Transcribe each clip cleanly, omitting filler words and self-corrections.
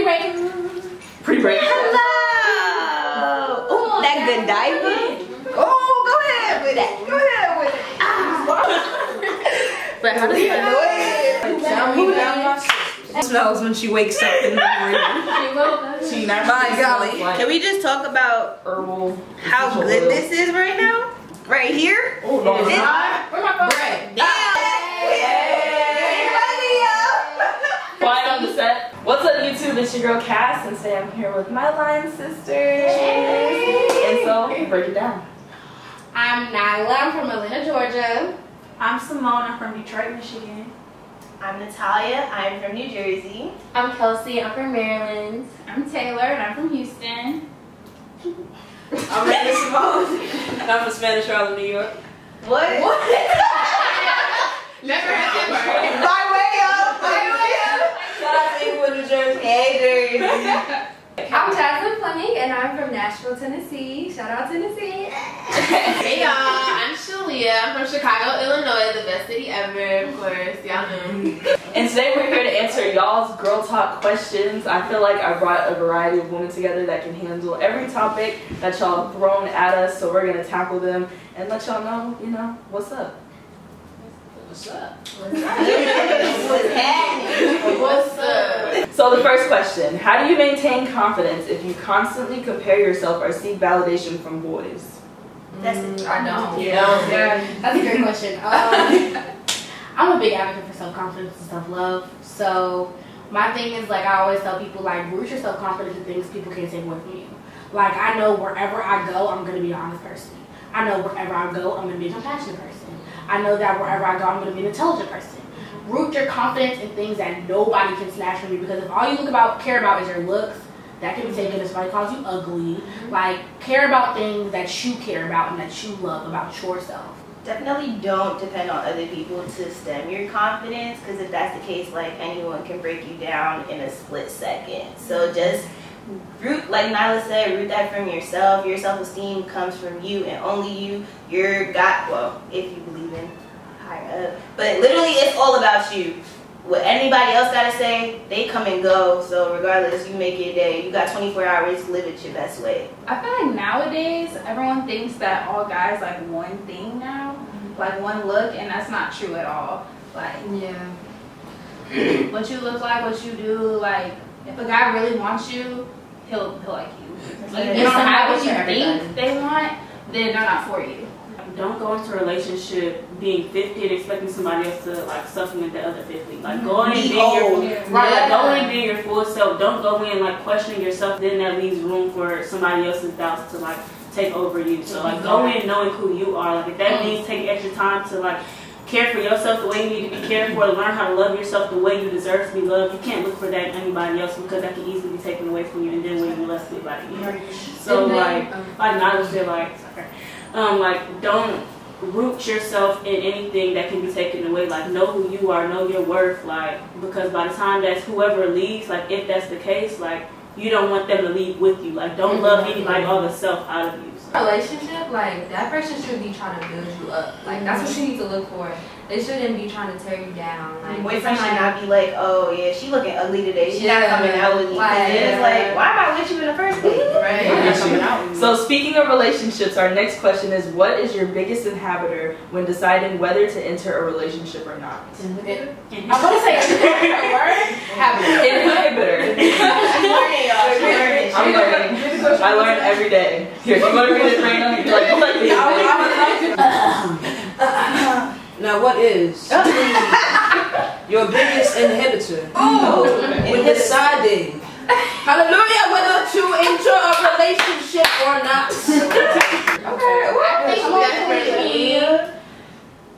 break. Pretty break. Hello. Oh, that good diver. Oh, go ahead with it. Go ahead with it. But how does that It smells when she wakes up in the morning. She naturally My golly. smells like Can we just talk about herbal how essential good oil. this is right now? Right here? Oh, no, it's This- not. Where's my phone? Quiet on the set. What's up, YouTube? It's your girl Cass, and today I'm here with my line sisters. And so, break it down. I'm Nyla. I'm from Atlanta, Georgia. I'm Simone. I'm from Detroit, Michigan. I'm Natalia. I'm from New Jersey. I'm Kelsey. I'm from Maryland. I'm Taylor, and I'm from Houston. I'm ready, Simone. And I'm from Spanish Harlem, New York. What? Never had that word. My way up. My way up. Shout out to Inglewood, New Jersey. Hey, Jersey. I'm Jasmine Fleming, and I'm from Nashville, Tennessee. Shout out Tennessee. Hey y'all, I'm Shalia. I'm from Chicago, Illinois, the best city ever, of course. Y'all know. And today we're here to answer y'all's girl talk questions. I feel like I brought a variety of women together that can handle every topic that y'all thrown at us. So we're gonna tackle them and let y'all know, what's up. What's up? What's happening? What's up? So the first question, how do you maintain confidence if you constantly compare yourself or seek validation from boys? That's it. I don't. Yeah. That's a great question. I'm a big advocate for self-confidence and self-love. So my thing is, like, I always tell people, like, root your self-confidence in things people can't take away from you. Like, I know wherever I go, I'm going to be an honest person. I know wherever I go, I'm going to be a compassionate person. I know that wherever I go, I'm going to be an intelligent person. Root your confidence in things that nobody can snatch from you, because if all you care about is your looks, that can be taken as somebody calls you ugly. Like, care about things that you care about and that you love about yourself. Definitely don't depend on other people to stem your confidence, because if that's the case, like, anyone can break you down in a split second. So just root, like Nyla said, root that from yourself. Your self-esteem comes from you and only you. Well, if you believe in higher up. But literally, it's all about you. What anybody else gotta say, they come and go. So regardless, you make your day. You got 24 hours to live it your best way. I feel like nowadays, everyone thinks that all guys like one thing now, like one look, and that's not true at all. Like, Yeah. what you look like, what you do, like, if a guy really wants you, he'll like you. Like, if they don't have what you think they want, then they're not for you. Don't go into a relationship being 50 and expecting somebody else to like supplement the other 50. Like go in and being go in and being your full self. Don't go in like questioning yourself. Then that leaves room for somebody else's doubts to like take over you. So like go in knowing who you are. Like if that means taking extra time to like care for yourself the way you need to be cared for, learn how to love yourself the way you deserve to be loved. You can't look for that in anybody else, because that can easily be taken away from you, and then when you're left with like you. So like Nyla said, like don't root yourself in anything that can be taken away. Like know who you are, know your worth, like, because by the time that's whoever leaves, like if that's the case, like you don't want them to leave with you. Like don't love anybody all the self out of you. Relationship, like, that person should be trying to build you up. Like, that's what you need to look for. They shouldn't be trying to tear you down. Like, Boyfriend should not be like, oh yeah, she looking ugly today. She's not coming out with me. Like, It's like, why am I with you in the first place? Right. So speaking of relationships, our next question is, what is your biggest inhibitor when deciding whether to enter a relationship or not? I want to say a word. Inhibitor. She's learning, y'all. She's learning. I'm learning. I learn every day. Here, you want to read it right now? You're like, what is Now, what is your biggest inhibitor when deciding, hallelujah, whether to enter a relationship or not? I think that's for me.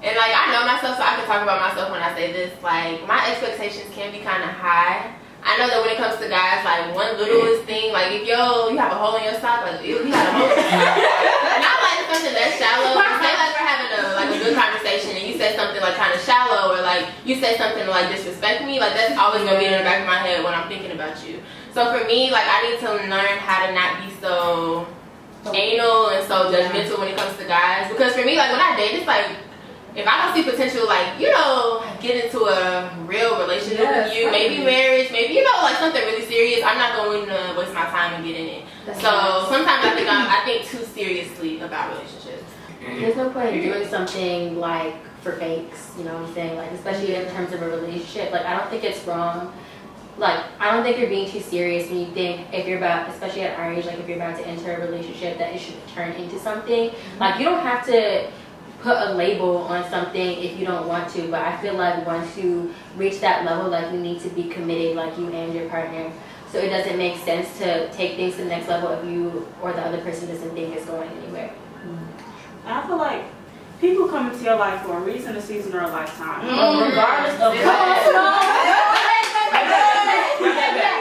And like, I know myself, so I can talk about myself when I say this. Like, my expectations can be kind of high. I know that when it comes to guys, like, one littlest thing, like, if you have a hole in your sock, like, you had a hole in your sock. Not like something that's shallow, but say like we're having a good conversation and you say something like kind of shallow, or like you say something to like disrespect me, like that's always gonna be in the back of my head when I'm thinking about you. So for me, like, I need to learn how to not be so anal and so judgmental when it comes to guys. Because for me, like, when I date, it's like, if I don't see potential, like, you know, get into a real relationship with you, maybe marriage, maybe, you know, like something really serious, I'm not going to waste my time and get in it. So sometimes I think too seriously about relationships. There's no point in doing something like for fakes, you know what I'm saying? Like, especially in terms of a relationship. Like, I don't think it's wrong. Like, I don't think you're being too serious when you think if you're about, especially at our age, like if you're about to enter a relationship, that it should turn into something. Like, you don't have to put a label on something if you don't want to, but I feel like once you reach that level, like you need to be committed, like you and your partner. So it doesn't make sense to take things to the next level if you or the other person doesn't think it's going anywhere. I feel like people come into your life for a reason, a season, or a lifetime. Regardless of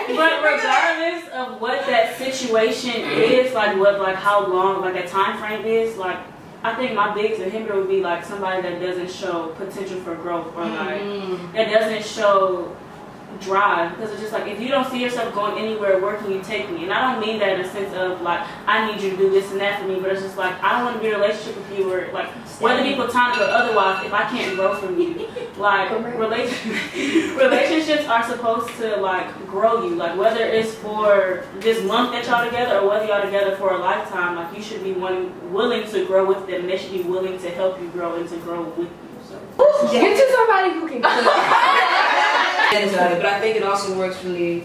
regardless of what that situation is, like how long, like that time frame is, like I think my biggest inhibitor would be like somebody that doesn't show potential for growth or like that doesn't show drive, because it's just like if you don't see yourself going anywhere, where can you take me? And I don't mean that in a sense of like I need you to do this and that for me, but it's just like I don't want to be in a relationship with you or like whether be platonic or otherwise if I can't grow from you. Like relationships are supposed to like grow you, like whether it's for this month that y'all together or whether y'all together for a lifetime, like you should be willing to grow with them. They should be willing to help you grow and to grow with you. So get to somebody who can cook. But I think it also works from the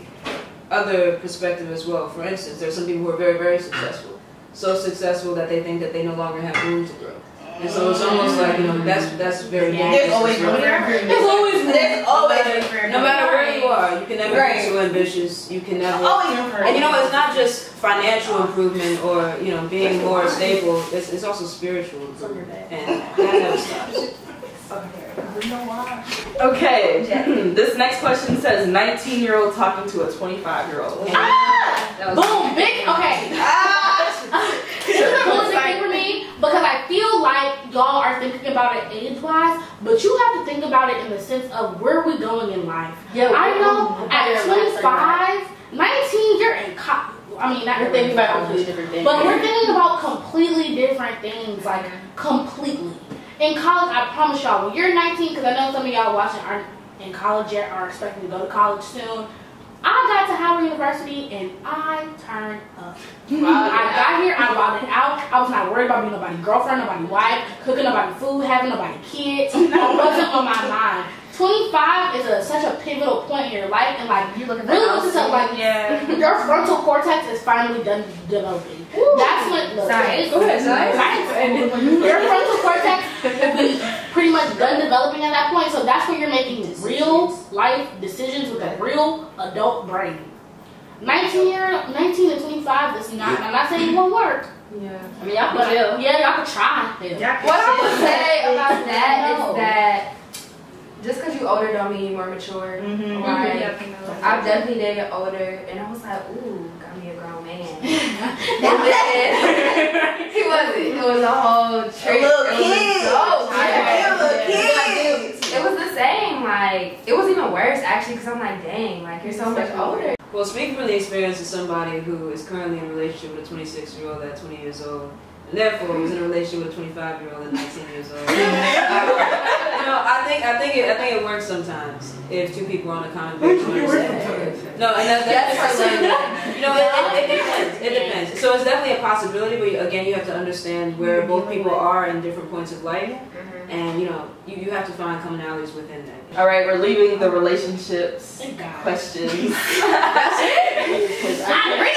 other perspective as well. For instance, there's some people who are very, very successful. So successful that they think that they no longer have room to grow. And so it's almost like, you know, that's very dangerous. There's always room. There's always room. No matter where you are, you can never be too ambitious. You can never. And you know, it's not just financial improvement or, you know, being more stable. It's also spiritual improvement. And that never stops. Okay, this next question says 19-year-old talking to a 25-year-old. Boom, big, okay. This is a really big thing for me because I feel like y'all are thinking about it age-wise, but you have to think about it in the sense of where are we going in life. Yeah, I know at 25, 19, you're in college. I mean, not you're thinking about completely different things, but we're thinking about completely different things, like completely. In college, I promise y'all, when you're 19, because I know some of y'all watching aren't in college yet, are expecting to go to college soon. I got to Howard University and I turned up. I got here, I bought it out. I was not worried about being nobody's girlfriend, nobody's wife, cooking nobody food, having nobody kids. It wasn't on my mind. 25 is such a pivotal point in your life, and like you really listen to like your frontal cortex is finally done developing. That's when look, science. Go ahead, science. Your frontal cortex will be pretty much done developing at that point. So that's when you're making real life decisions with a real adult brain. 19 and 25 is not. I'm not saying it won't work. Yeah. I mean, y'all could y'all could try. What I would say about that is that just because you older don't mean you're more mature. Right? I've definitely dated older, and I was like, ooh, got me a grown man. He wasn't. It was a whole trick. A little kid. It was the same. Like, it was even worse actually, because I'm like, dang, like you're so much older. Well, speaking from the experience of somebody who is currently in a relationship with a 26-year-old at 20 years old, and therefore was in a relationship with a 25-year-old at 19 years old. You know, I think it works sometimes if two people are on a common page. No, and that's you know, it depends. It depends. So it's definitely a possibility, but again, you have to understand where both people are in different points of life, and you know, you have to find commonalities within that. All right, we're leaving the relationships questions. Bring it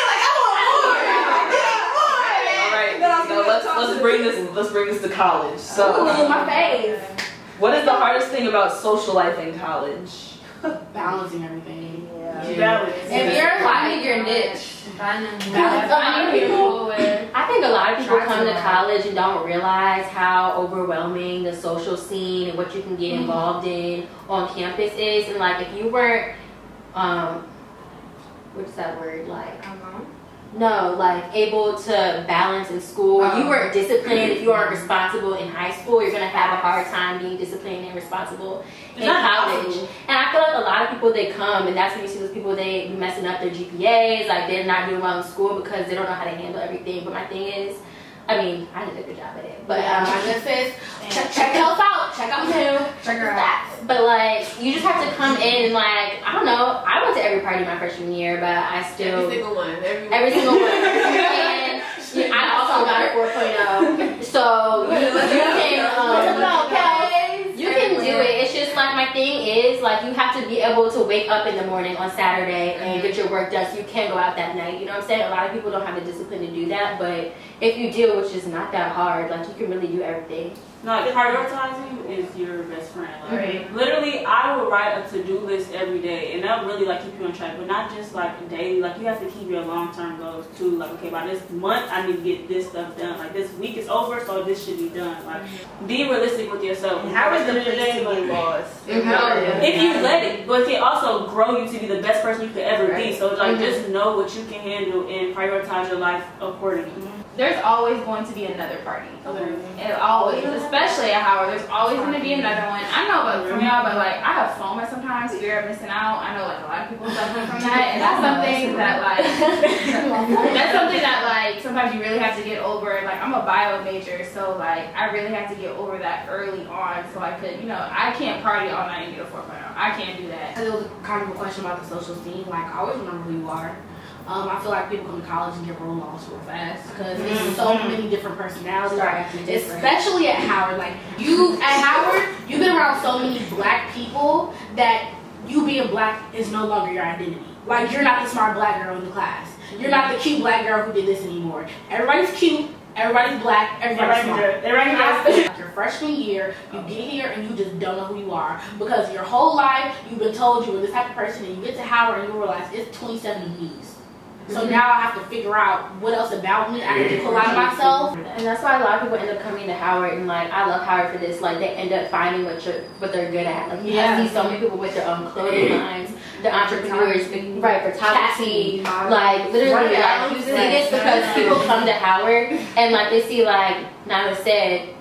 like I want more. Let's bring this to college. So, my face. What is the hardest thing about social life in college? Balancing everything. If you're finding your niche, I think a lot of people come to college and don't realize how overwhelming the social scene and what you can get involved in on campus is. And like, if you weren't, what's that word, like? No, like able to balance in school. You weren't disciplined. If you aren't responsible in high school, you're gonna have a hard time being disciplined and responsible in college. And I feel like a lot of people, they come and that's when you see those people, they be messing up their GPAs, like they're not doing well in school because they don't know how to handle everything. But my thing is, I mean, I did a good job at it. But my good sis, check health out. Check out too. Check her out. But like, you just have to come in and like, I don't know. I went to every party my freshman year, but I still Every single one. Every single one. And I also got a 4.0. So you can do it. It's just like, my thing is like, you have to be able to wake up in the morning on Saturday and get your work done so you can go out that night. You know what I'm saying? A lot of people don't have the discipline to do that, but if you do, which is not that hard, like you can really do everything. Like, prioritizing is your best friend. Like, literally, I will write a to-do list every day, and that'll really like keep you on track. But not just like daily. Like, you have to keep your long-term goals too. Like, okay, by this month, I need to get this stuff done. Like, this week is over, so this should be done. Like, be realistic with yourself. How is the place to be boss? If you let it, but it can also grow you to be the best person you could ever be. So, like, just know what you can handle and prioritize your life accordingly. There's always going to be another party. And always, especially at Howard, there's always going to be another one. I know about from y'all, but like, I have FOMO sometimes, fear of missing out. I know like a lot of people suffer from that, and that's something that like, sometimes you really have to get over. Like, I'm a bio major, so like, I really have to get over that early on, so I could, I can't party all night and get a 4.0. I can't do that. There was kind of a question about the social scene. Like, I always remember who you are. I feel like people come to college and get role models real fast because there's so many different personalities, especially at Howard. Like, at Howard, you've been around so many black people that you being black is no longer your identity. Like, you're not the smart black girl in the class. You're not the cute black girl who did this anymore. Everybody's cute. Everybody's black. Everybody's smart. Like your freshman year, you get here and you just don't know who you are because your whole life you've been told you were this type of person, and you get to Howard and you realize it's 27 me's. So now I have to figure out what else about me I have to pull out of myself. And that's why a lot of people end up coming to Howard, and like, I love Howard for this. Like, they end up finding what they're good at. Like, you see so many people with their own clothing lines, the entrepreneurs, right, photography, like literally, like, you see this because people come to Howard and like they see, like Nyla said,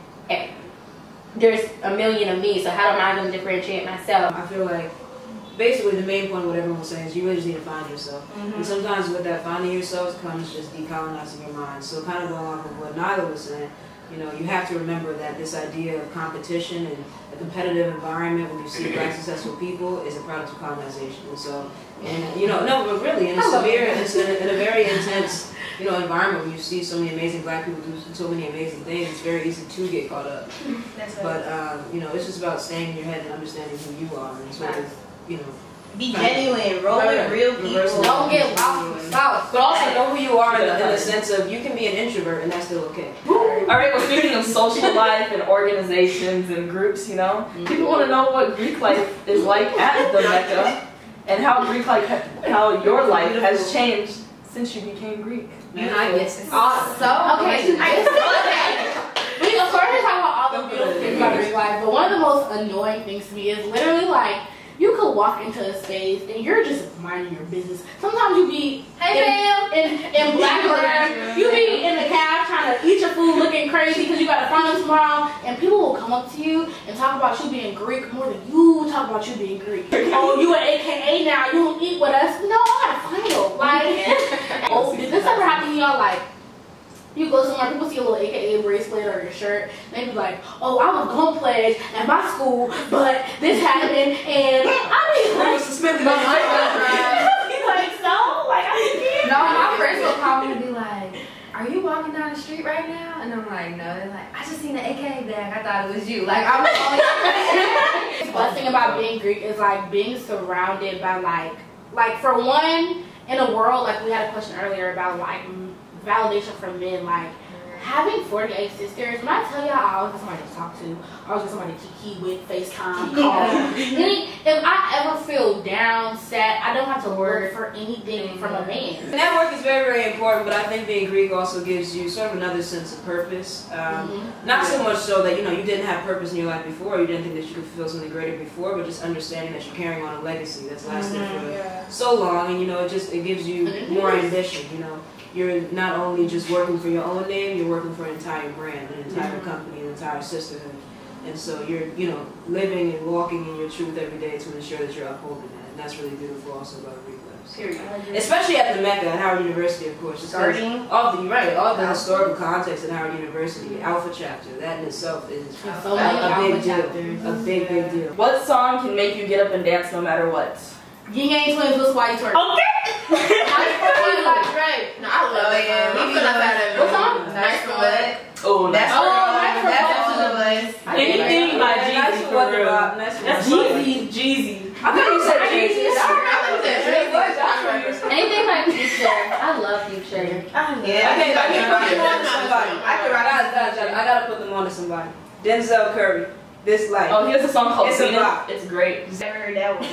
there's a million of me, so how am I going to differentiate myself? I feel like basically the main point of what everyone's saying is you really just need to find yourself. And sometimes with that finding yourself comes just decolonizing your mind. So kind of going off of what Nyla was saying, you have to remember that this idea of competition and a competitive environment when you see black successful people is a product of colonization. And so, no, but really in a very intense, environment where you see so many amazing black people do so many amazing things, it's very easy to get caught up. But, it's just about staying in your head and understanding who you are and sort of, be genuine, roll with real people. Don't get lost. But also know who you are in the sense of you can be an introvert and that's still okay. Alright, well, speaking of social life and organizations and groups, people want to know what Greek life is like at the Mecca and how your life has changed since you became Greek. Man, I guess it's awesome. Okay. We of course we're talking about all the beautiful things about Greek life, but one of the most annoying things to me is literally like, you could walk into a space and you're just minding your business. Sometimes you be in black room, you be in the cab trying to eat your food looking crazy because you got a final tomorrow, and people will come up to you and talk about you being Greek more than you talk about you being Greek. Oh, you an AKA now, you don't eat with us. No, I got a final. Like, oh, did this ever happen to y'all? Like, you go somewhere, people see a little AKA bracelet or your shirt, and they be like, oh, I was gonna pledge at my school, but this happened, and I was suspended on my like, so? Like, I didn't. No, my friends will call me and be like, are you walking down the street right now? And I'm like, no. They're like, I just seen the AKA bag. I thought it was you. Like, I was always. The best thing about being Greek is, like, being surrounded by, like, for one, in a world, like, we had a question earlier about, like, validation from men, like having 48 sisters. When I tell y'all, I always have somebody to talk to. I always get somebody to kiki with, FaceTime, call. If I ever feel down, sad, I don't have to worry for anything from a man. Network is very, very important, but I think being Greek also gives you sort of another sense of purpose. Not so much so that, you didn't have purpose in your life before, you didn't think that you could fulfill something greater before, but just understanding that you're carrying on a legacy that's lasted for so long, and, it gives you more ambition, You're not only just working for your own name, you're working for an entire brand, an entire company, an entire sisterhood. And so you're, you know, living and walking in your truth every day to ensure that you're upholding that. And that's really beautiful also about Greek life. Period. Especially at the Mecca, at Howard University, of course. Starting. All the historical context at Howard University, Alpha chapter, that in itself is So many a Alpha big deal. chapters. A big deal. What song can make you get up and dance no matter what? Yin Yang Twins, what's why you twerk? No, I love it. I'm gonna have What song? Nice for what? Oh, That's Nice for anything by Nice Jeezy for for what real. about? Nice for That's what? Jeezy. I thought you said Jesus. Anything by Future. I love Future. Yeah. Okay, I can put them on to somebody. I gotta put them on to somebody. Denzel Curry. This life. Oh, he has a song called It's a Venus. bop. It's great. Never heard that one.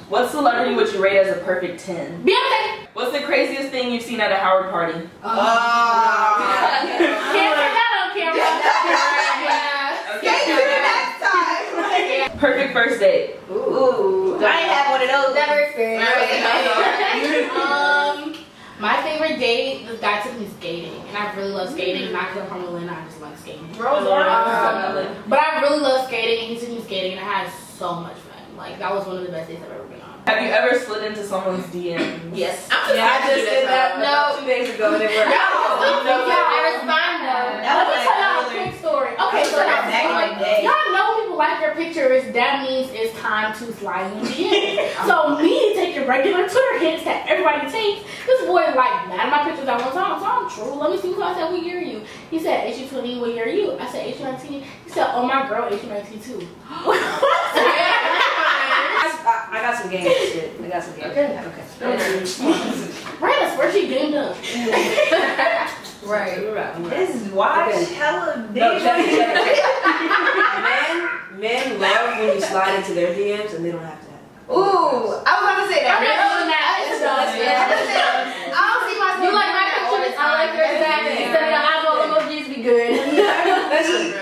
What celebrity would you rate as a perfect 10? Beyonce. What's the craziest thing you've seen at a Howard party? Can't put that on camera. Perfect first date. Ooh. I ain't have one of those. Never experienced. My favorite date, this guy took me skating, and I really love skating. Not because I'm from Atlanta, I just like skating. But I really love skating, and he took me skating, and I had so much fun. Like, that was one of the best dates I've ever been on. Have you ever slid into someone's DM? Yes. Yeah, I just did that about 2 days ago and it worked. I respond though. Let me tell y'all a quick story. Okay, so that's y'all know people like your pictures, that means it's time to slide in DM. So me taking regular Twitter hits that everybody takes, this boy like mad at my pictures at one time. So I'm true. Let me see who I said, what year are you? He said, HU20, what year are you? I said, HU19. He said, oh my girl, HU19 too. I got some games. Shit. I got some games. Okay. Brandon, where's she gamed up? Right. We're right. This watch hella big. No, check it. Men love when you slide into their DMs and they don't have to have it. Ooh, I was about to say that. I'm not doing that. I don't see myself. You like my pictures? I like yours exactly. Instead of the eyeball emojis, be good. Listen,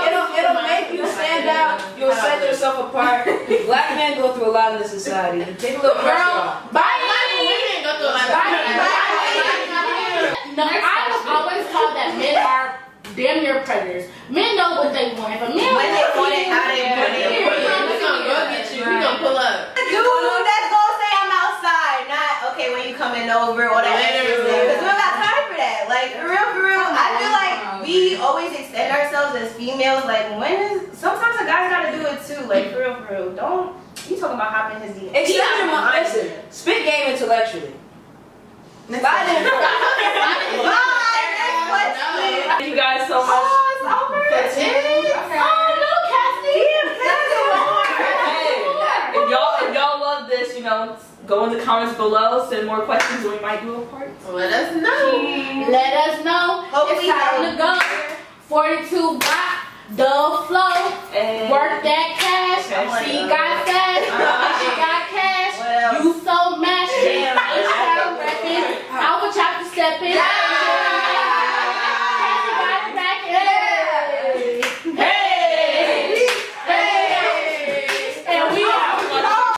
it'll make you stand out. You'll set yourself apart. Black men go through a lot in this society. Take a little pressure off. Women go through a lot. No, I was always taught that men are damn near predators. Men know what they want. If a man When they want it, how they want it. We're gonna go get you. We're gonna pull up. Dude, that's gonna say I'm outside, not okay when you coming over or that extra thing. Because we don't got time for that. Like, for real, I feel like we always extend ourselves as females. Like, sometimes a guy's gotta do it too. Like, for real. Don't, you talking about hopping his DM. Extend your mind. Listen, spit game intellectually. Thank you guys so much. Oh, it's over. Oh no, Cassie! Hey, if y'all love this, you know, go in the comments below, send more questions, and we might do a part. Let us know. Let us know. Hopefully It's time to go. 42 block, the flow. And Work that cash. Okay. She got that. She got cash. What else? You so mashed. Alpha chapter stepping.